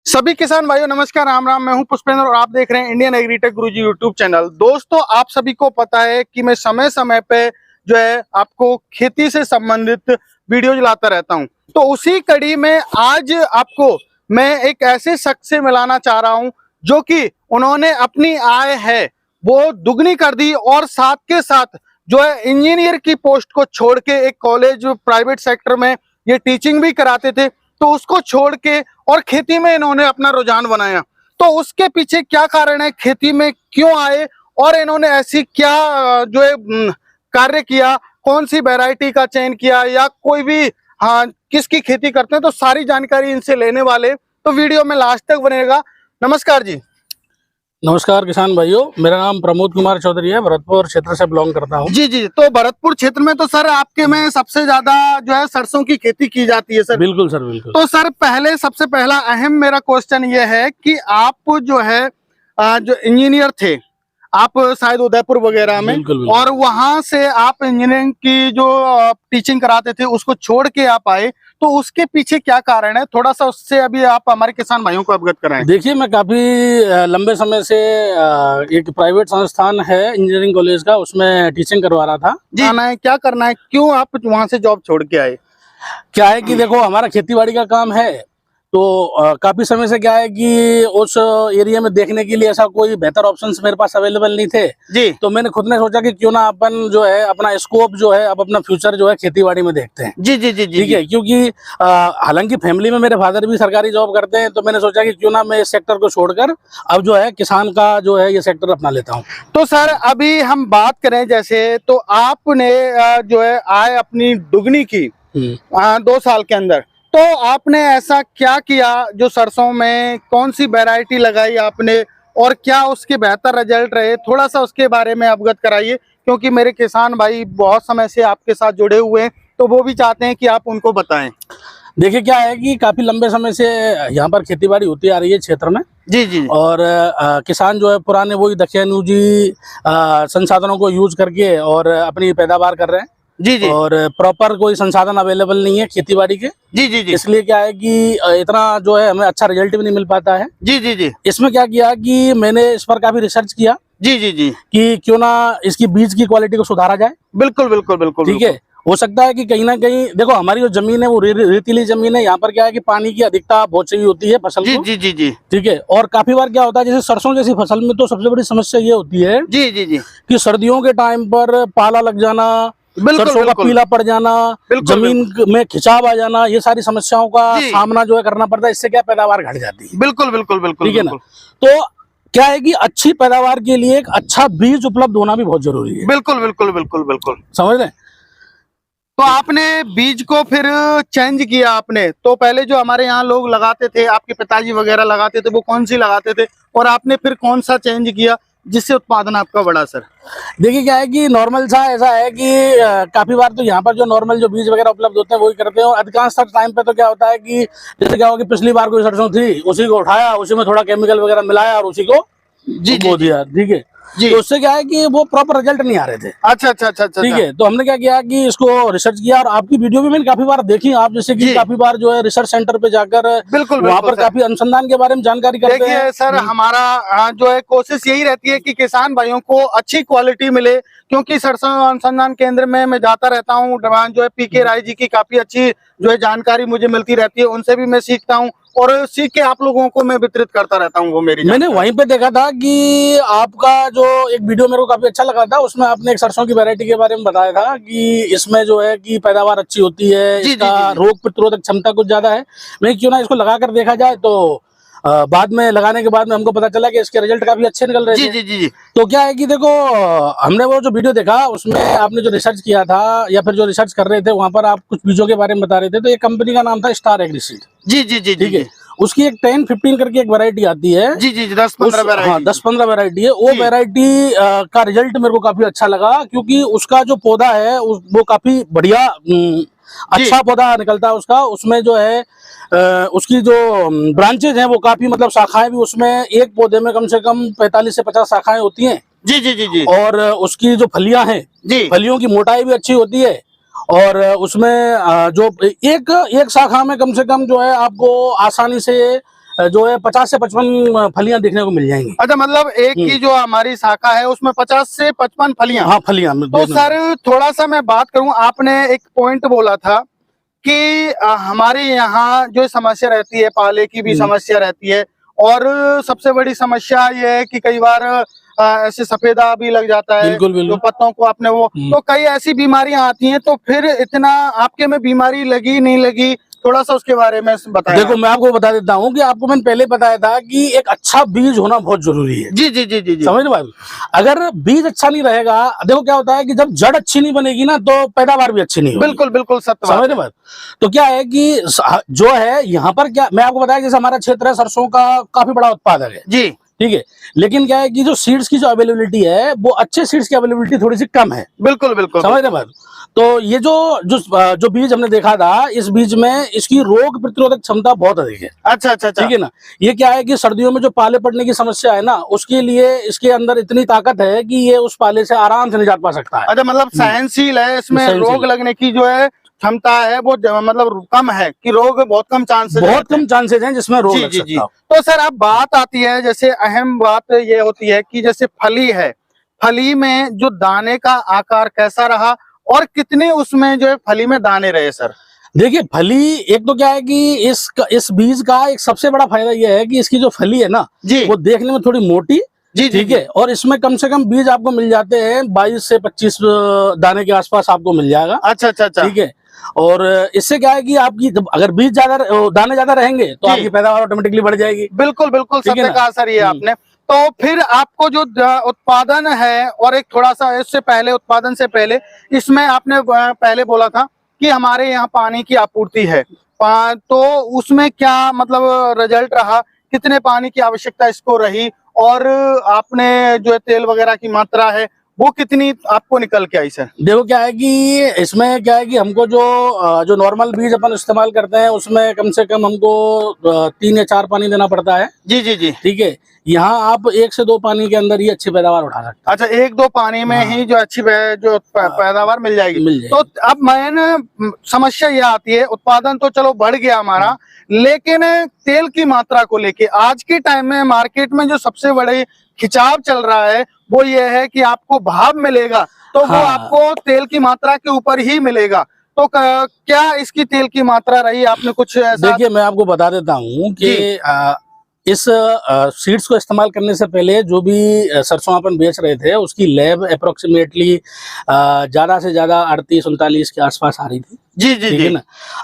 सभी किसान भाइयों नमस्कार, राम राम। मैं हूं पुष्पेंद्र और आप देख रहे हैं इंडियन एग्रीटेक गुरुजी यूट्यूब चैनल। दोस्तों, आप सभी को पता है कि मैं समय समय पे जो है आपको खेती से संबंधित वीडियोज लाता रहता हूं। तो उसी कड़ी में आज आपको मैं एक ऐसे शख्स से मिलाना चाह रहा हूं जो कि उन्होंने अपनी आय है वो दुगनी कर दी और साथ के साथ जो है इंजीनियर की पोस्ट को छोड़ के एक कॉलेज प्राइवेट सेक्टर में ये टीचिंग भी कराते थे, तो उसको छोड़ के और खेती में इन्होंने अपना रुझान बनाया। तो उसके पीछे क्या कारण है, खेती में क्यों आए और इन्होंने ऐसी क्या जो है कार्य किया, कौन सी वैरायटी का चयन किया या कोई भी किसकी खेती करते हैं, तो सारी जानकारी इनसे लेने वाले। तो वीडियो में लास्ट तक बनेगा। नमस्कार जी। नमस्कार किसान भाइयों, मेरा नाम प्रमोद कुमार चौधरी है। भरतपुर क्षेत्र से बिलोंग करता हूँ। जी जी। तो भरतपुर क्षेत्र में तो सर आपके में सबसे ज्यादा जो है सरसों की खेती की जाती है सर। बिल्कुल सर, बिल्कुल। तो सर सबसे पहला अहम मेरा क्वेश्चन ये है कि आप जो है जो इंजीनियर थे, आप शायद उदयपुर वगैरह में, बिल्कुल, बिल्कुल। और वहां से आप इंजीनियरिंग की जो टीचिंग कराते थे उसको छोड़ के आप आए, तो उसके पीछे क्या कारण है, थोड़ा सा उससे अभी आप हमारे किसान भाइयों को अवगत कराएं। देखिए, मैं काफी लंबे समय से एक प्राइवेट संस्थान है इंजीनियरिंग कॉलेज का, उसमें टीचिंग करवा रहा था। जी, आना है, क्या करना है, क्यों आप वहां से जॉब छोड़ के आए? क्या है कि देखो, हमारा खेतीबाड़ी का काम है, तो काफी समय से क्या है कि उस एरिया में देखने के लिए ऐसा कोई बेहतर ऑप्शंस मेरे पास अवेलेबल नहीं थे जी। तो मैंने खुद ने सोचा कि क्यों ना अपन जो है अपना स्कोप जो है, अब अपना फ्यूचर जो है खेतीबाड़ी में देखते हैं। जी जी जी जी। ठीक है, क्योंकि हालांकि फैमिली में मेरे फादर भी सरकारी जॉब करते हैं, तो मैंने सोचा कि क्यों ना मैं इस सेक्टर को छोड़कर अब जो है किसान का जो है ये सेक्टर अपना लेता हूँ। तो सर अभी हम बात करें जैसे, तो आपने जो है आय अपनी दुगनी की 2 साल के अंदर, तो आपने ऐसा क्या किया जो सरसों में कौन सी वैरायटी लगाई आपने और क्या उसके बेहतर रिजल्ट रहे, थोड़ा सा उसके बारे में अवगत कराइए, क्योंकि मेरे किसान भाई बहुत समय से आपके साथ जुड़े हुए हैं, तो वो भी चाहते हैं कि आप उनको बताएं। देखिए, क्या है कि काफी लंबे समय से यहाँ पर खेतीबाड़ी होती आ रही है क्षेत्र में। जी जी। और किसान जो है पुराने वही दक्षिणानुजी संसाधनों को यूज करके और अपनी पैदावार कर रहे हैं। जी जी। और प्रॉपर कोई संसाधन अवेलेबल नहीं है खेतीबाड़ी के। जी जी जी। इसलिए क्या है कि इतना जो है हमें अच्छा रिजल्ट भी नहीं मिल पाता है। जी जी जी। इसमें क्या किया कि मैंने इस पर काफी रिसर्च किया। जी जी जी। कि क्यों ना इसकी बीज की क्वालिटी को सुधारा जाए। बिल्कुल बिल्कुल बिल्कुल। ठीक है, हो सकता है कि कहीं ना कहीं देखो, हमारी जो जमीन है वो रेतीली जमीन है। यहाँ पर क्या है कि पानी की अधिकता बहुत चाहिए होती है फसल को। जी जी जी। ठीक है, और काफी बार क्या होता है, जैसे सरसों जैसी फसल में तो सबसे बड़ी समस्या ये होती है जी जी जी कि सर्दियों के टाइम पर पाला लग जाना, सरसों का पीला पड़ जाना, जमीन में खिंचाव आ जाना, ये सारी समस्याओं का सामना जो है करना पड़ता है। इससे क्या पैदावार घट जाती है। बिल्कुल बिल्कुल बिल्कुल। ठीक है ना। तो क्या है कि अच्छी पैदावार के लिए एक अच्छा बीज उपलब्ध होना भी बहुत जरूरी है। बिल्कुल बिल्कुल बिल्कुल बिल्कुल, समझ रहे हैं। तो आपने बीज को फिर चेंज किया आपने, तो पहले जो हमारे यहाँ लोग लगाते थे, आपके पिताजी वगैरह लगाते थे, वो कौन सी लगाते थे और आपने फिर कौन सा चेंज किया जिससे उत्पादन आपका बढ़ा सर? देखिए, क्या है कि नॉर्मल सा ऐसा है कि काफी बार तो यहाँ पर जो नॉर्मल जो बीज वगैरह उपलब्ध होते हैं वही करते हैं। और अधिकांश टाइम पे तो क्या होता है कि जैसे क्या हो कि पिछली बार कोई सरसों थी, उसी को उठाया, उसी में थोड़ा केमिकल वगैरह मिलाया और उसी को बो दिया। ठीक है, तो उससे क्या है कि वो प्रॉपर रिजल्ट नहीं आ रहे थे। अच्छा अच्छा अच्छा अच्छा। ठीक है, तो हमने क्या किया कि इसको रिसर्च किया और आपकी वीडियो भी मैंने काफी बार देखी। आप जैसे कि काफी बार जो है रिसर्च सेंटर पे जाकर बिल्कुल वहाँ पर काफी अनुसंधान के बारे में जानकारी करते हैं। देखिए सर, हमारा जो है कोशिश यही रहती है कि किसान भाइयों को अच्छी क्वालिटी मिले, क्योंकि सरसों अनुसंधान केंद्र में मैं जाता रहता हूँ, जो है पीके राय जी की काफी अच्छी जो है जानकारी मुझे मिलती रहती है, उनसे भी मैं सीखता हूँ और सीख के आप लोगों को मैं वितरित करता रहता हूँ। वो मैंने वहीं पे देखा था कि आपका जो एक वीडियो मेरे को काफी अच्छा लगा था, उसमें आपने एक सरसों की वैरायटी के बारे में बताया था कि इसमें जो है कि पैदावार अच्छी होती है, इसका रोग प्रतिरोधक क्षमता कुछ ज्यादा है। मैं क्यों ना इसको लगा कर देखा जाए, तो बाद में लगाने के बाद में हमको पता चला कि इसके रिजल्ट काफी अच्छे निकल रहे थे। जी। तो क्या है कि देखो, हमने वो जो वीडियो देखा उसमें आपने जो रिसर्च किया था या फिर जो रिसर्च कर रहे थे, वहां पर आप कुछ बीजों के बारे में बता रहे थे। तो एक कंपनी का नाम था स्टार एग्रीसीड। जी जी जी। ठीक है, उसकी एक 10-15 करके एक वैरायटी आती है। जी जी, 10-15 वैरायटी। हाँ, 10-15 वैरायटी है। वो वैरायटी का रिजल्ट मेरे को काफी अच्छा लगा, क्योंकि उसका जो पौधा है वो काफी बढ़िया अच्छा पौधा निकलता है उसका। उसमें जो है उसकी जो ब्रांचेज हैं वो काफी, मतलब शाखाएं भी उसमें, एक पौधे में कम से कम 45 से 50 शाखाएं होती हैं। जी जी जी जी। और उसकी जो फलियां हैं, फलियों की मोटाई भी अच्छी होती है। और उसमें जो एक शाखा में कम से कम जो है आपको आसानी से जो है 50 से 55 फलियां देखने को मिल जाएंगी। अच्छा, मतलब एक की जो हमारी शाखा है उसमें 50 से 55 फलियां। हाँ, फलियां। तो सर थोड़ा सा मैं बात करूं, आपने एक पॉइंट बोला था कि हमारे यहाँ जो समस्या रहती है, पाले की भी समस्या रहती है, और सबसे बड़ी समस्या ये है कि कई बार ऐसे सफेदा भी लग जाता है। बिल्कुल, बिल्कुल। जो पत्तों को आपने वो, तो कई ऐसी बीमारियां आती हैं, तो फिर इतना आपके में बीमारी लगी नहीं लगी, थोड़ा सा उसके बारे में बताएं। देखो, मैं आपको बता देता हूँ कि आपको मैंने पहले बताया था कि एक अच्छा बीज होना बहुत जरूरी है। जी जी जी जी जी, समझ रहे भाई? अगर बीज अच्छा नहीं रहेगा, देखो क्या होता है कि जब जड़ अच्छी नहीं बनेगी ना, तो पैदावार भी अच्छी नहीं होगी। बिल्कुल बिल्कुल सत्य बात। समझ रहे भाई? तो क्या है कि जो है यहाँ पर, क्या मैं आपको बताया, जैसे हमारा क्षेत्र है, सरसों का काफी बड़ा उत्पादक है जी, ठीक है, लेकिन क्या है कि जो सीड्स की जो अवेलेबिलिटी है, वो अच्छे सीड्स की अवेलेबिलिटी थोड़ी सी कम है। बिल्कुल बिल्कुल, समझ रहे बात? तो ये जो बीज हमने देखा था, इस बीज में इसकी रोग प्रतिरोधक क्षमता बहुत अधिक है। अच्छा अच्छा अच्छा, ठीक है ना? ये क्या है कि सर्दियों में जो पाले पड़ने की समस्या है ना, उसके लिए इसके अंदर इतनी ताकत है कि ये उस पाले से आराम से निजात पा सकता है। अच्छा, मतलब सहनशील है, इसमें रोग लगने की जो है क्षमता है वो मतलब कम है, कि रोग बहुत कम चांसेस, बहुत कम चांसेस हैं जिसमें रोग लग सकता हो। तो सर अब बात आती है, जैसे अहम बात ये होती है कि जैसे फली है, फली में जो दाने का आकार कैसा रहा और कितने उसमें जो है फली में दाने रहे सर? देखिए, फली, एक तो क्या है कि इस बीज का एक सबसे बड़ा फायदा यह है कि इसकी जो फली है ना जी, वो देखने में थोड़ी मोटी, जी ठीक है, और इसमें कम से कम बीज आपको मिल जाते हैं 22 से 25 दाने के आसपास आपको मिल जाएगा। अच्छा अच्छा अच्छा, ठीक है। और इससे क्या है कि आपकी अगर बीज ज्यादा, दाने ज्यादा रहेंगे तो आपकी पैदावार ऑटोमेटिकली बढ़ जाएगी। बिल्कुल बिल्कुल सत्य कहा सर ये आपने। तो फिर आपको जो उत्पादन है, और एक थोड़ा सा इससे पहले, उत्पादन से पहले, इसमें आपने पहले बोला था कि हमारे यहाँ पानी की आपूर्ति है, तो उसमें क्या मतलब रिजल्ट रहा, कितने पानी की आवश्यकता इसको रही, और आपने जो तेल वगैरह की मात्रा है वो कितनी आपको निकल के आई सर? देखो क्या है कि इसमें क्या है कि हमको जो नॉर्मल बीज अपन इस्तेमाल करते हैं उसमें कम से कम हमको 3 या 4 पानी देना पड़ता है। जी जी जी, ठीक है। यहाँ आप 1 से 2 पानी के अंदर ही अच्छी पैदावार उठा सकते हैं। अच्छा, 1-2 पानी में ही जो अच्छी जो पैदावार मिल जाएगी। तो अब मैंने समस्या ये आती है, उत्पादन तो चलो बढ़ गया हमारा, लेकिन तेल की मात्रा को लेके आज के टाइम में मार्केट में जो सबसे बड़े खिंचाव चल रहा है वो ये है कि आपको भाव मिलेगा तो वो आपको तेल की मात्रा के ऊपर ही मिलेगा। तो क्या इसकी तेल की मात्रा रही, आपने कुछ ऐसा? देखिए, मैं आपको बता देता हूँ कि इस सीड्स को इस्तेमाल करने से पहले जो भी सरसों अपन बेच रहे थे, उसकी लैब अप्रोक्सीमेटली ज्यादा से ज्यादा 38-39 के आसपास आ रही थी। जी जी, ठीक है ना?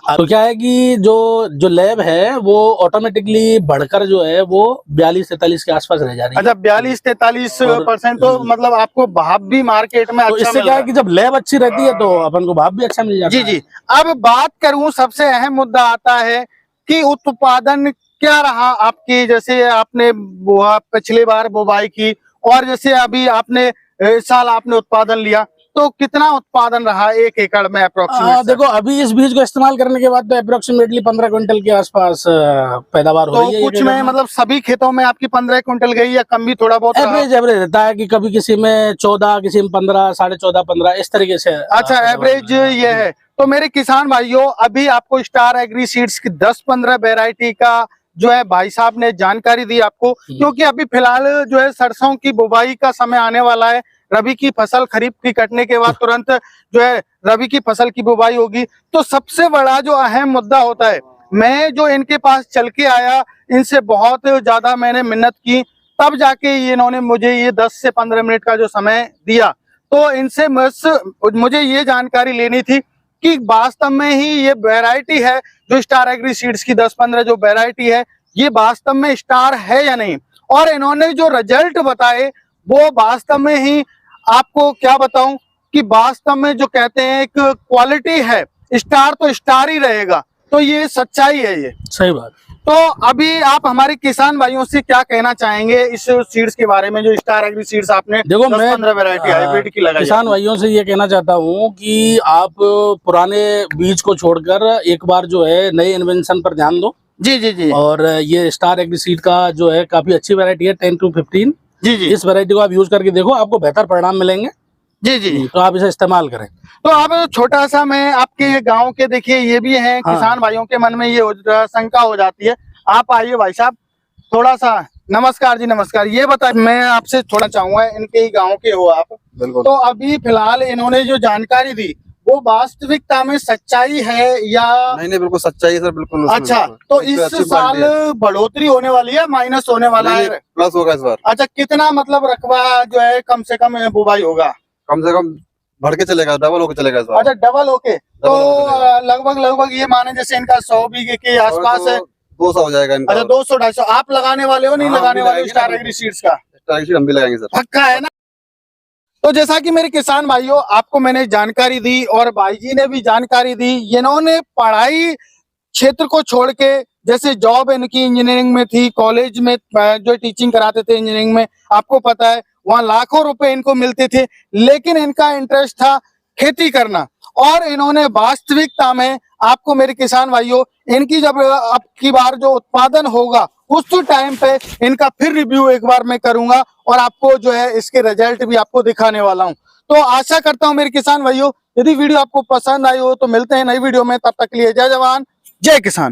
तो क्या है कि जो लैब है वो ऑटोमेटिकली बढ़कर जो है वो 42-43 के आसपास रह जा रही है। अच्छा, 42-43%, तो मतलब आपको भाव भी मार्केट में तो अच्छा इससे क्या है कि जब लैब अच्छी रहती है तो अपन को भाव भी अच्छा मिल जाता है। जी जी। अब बात करूं, सबसे अहम मुद्दा आता है कि उत्पादन क्या रहा आपकी, जैसे आपने पिछली बार बुवाई की, और जैसे अभी आपने इस साल आपने उत्पादन लिया, तो कितना उत्पादन रहा 1 एकड़ में अप्रोक्सीमेट? देखो, अभी इस बीज को इस्तेमाल करने के बाद तो अप्रोक्सीमेटली 15 क्विंटल के आसपास पैदावार हो रही है। तो कुछ में मतलब सभी खेतों में आपकी 15 क्विंटल गई या कम भी थोड़ा बहुत? एवरेज रहता है कि कभी किसी में 14, किसी में 15, 14.5, 15 इस तरीके से। अच्छा, एवरेज ये है। तो मेरे किसान भाइयों, अभी आपको स्टार एग्री सीड्स की 10-15 वेराइटी का जो है भाई साहब ने जानकारी दी आपको, क्योंकि अभी फिलहाल जो है सरसों की बुवाई का समय आने वाला है। रबी की फसल खरीफ की कटने के बाद तुरंत जो है रबी की फसल की बुवाई होगी। तो सबसे बड़ा जो अहम मुद्दा होता है, मैं जो इनके पास चल के आया, इनसे बहुत ज्यादा मैंने मेहनत की, तब जाके इन्होंने मुझे ये 10 से 15 मिनट का जो समय दिया। तो इनसे मुझे ये जानकारी लेनी थी कि वास्तव में ही ये वैरायटी है जो स्टार एग्री सीड्स की 10-15 जो वैरायटी है, ये वास्तव में स्टार है या नहीं, और इन्होंने जो रिजल्ट बताए वो वास्तव में ही, आपको क्या बताऊं कि वास्तव में जो कहते हैं एक क्वालिटी है, स्टार तो स्टार ही रहेगा। तो ये सच्चाई है, ये सही बात। तो अभी आप हमारे किसान भाइयों से क्या कहना चाहेंगे इस सीड्स के बारे में, जो स्टार एग्री सीड्स आपने देखो, 10-15 वैरायटी हाइब्रिड की लगाई? किसान भाइयों से ये कहना चाहता हूँ कि आप पुराने बीज को छोड़कर एक बार जो है नए इन्वेंशन पर ध्यान दो। जी जी जी, और ये स्टार एग्री सीड का जो है काफी अच्छी वैरायटी है, 10 to 15। जी जी, इस वैरायटी को आप यूज करके देखो, आपको बेहतर परिणाम मिलेंगे। जी जी, तो आप इसे इस्तेमाल करें। तो अब छोटा सा मैं आपके गांव के, देखिए ये भी है किसान भाइयों के मन में ये शंका हो जाती है, आप आइए भाई साहब, थोड़ा सा नमस्कार जी, नमस्कार। ये बता, मैं आपसे थोड़ा चाहूंगा, इनके ही गांव के हो आप, बिल्कुल। तो अभी फिलहाल इन्होंने जो जानकारी दी वो वास्तविकता में सच्चाई है या? नहीं बिल्कुल सच्चाई है सर, बिल्कुल उसमें अच्छा, बिल्कुल। तो एक इस अच्छी साल क्वालिटी है। बढ़ोतरी होने वाली है, माइनस होने वाला नहीं, है? प्लस होगा इस बार। अच्छा, कितना मतलब रकबा जो है कम से कम बुवाई होगा? कम से कम बढ़ के चलेगा, डबल होके चलेगा इस बार। अच्छा, डबल होके, तो लगभग लगभग ये माने जैसे इनका 100 बीघे के आसपास है। 200 हो जाएगा इनका। अच्छा, 200-250। आप लगाने वाले हो, नहीं हाँ, लगाने हम भी वाले हो लगाएंगे स्टार ना, एग्री सीड्स का? हम भी लगाएंगे सर। पक्का है ना? तो जैसा कि मेरे किसान भाइयों, आपको मैंने जानकारी दी और भाई जी ने भी जानकारी दी। इन्होंने पढ़ाई क्षेत्र को छोड़ के, जैसे जॉब इनकी इंजीनियरिंग में थी, कॉलेज में जो टीचिंग कराते थे इंजीनियरिंग में, आपको पता है वहां लाखों रुपए इनको मिलते थे, लेकिन इनका इंटरेस्ट था खेती करना। और इन्होंने वास्तविकता में, आपको मेरे किसान भाइयों, इनकी जब अब की बार जो उत्पादन होगा उस टाइम पे इनका फिर रिव्यू एक बार मैं करूंगा और आपको जो है इसके रिजल्ट भी आपको दिखाने वाला हूं। तो आशा करता हूं मेरे किसान भाइयों, यदि वीडियो आपको पसंद आई हो तो मिलते हैं नई वीडियो में, तब तक के लिए जय जवान जय किसान।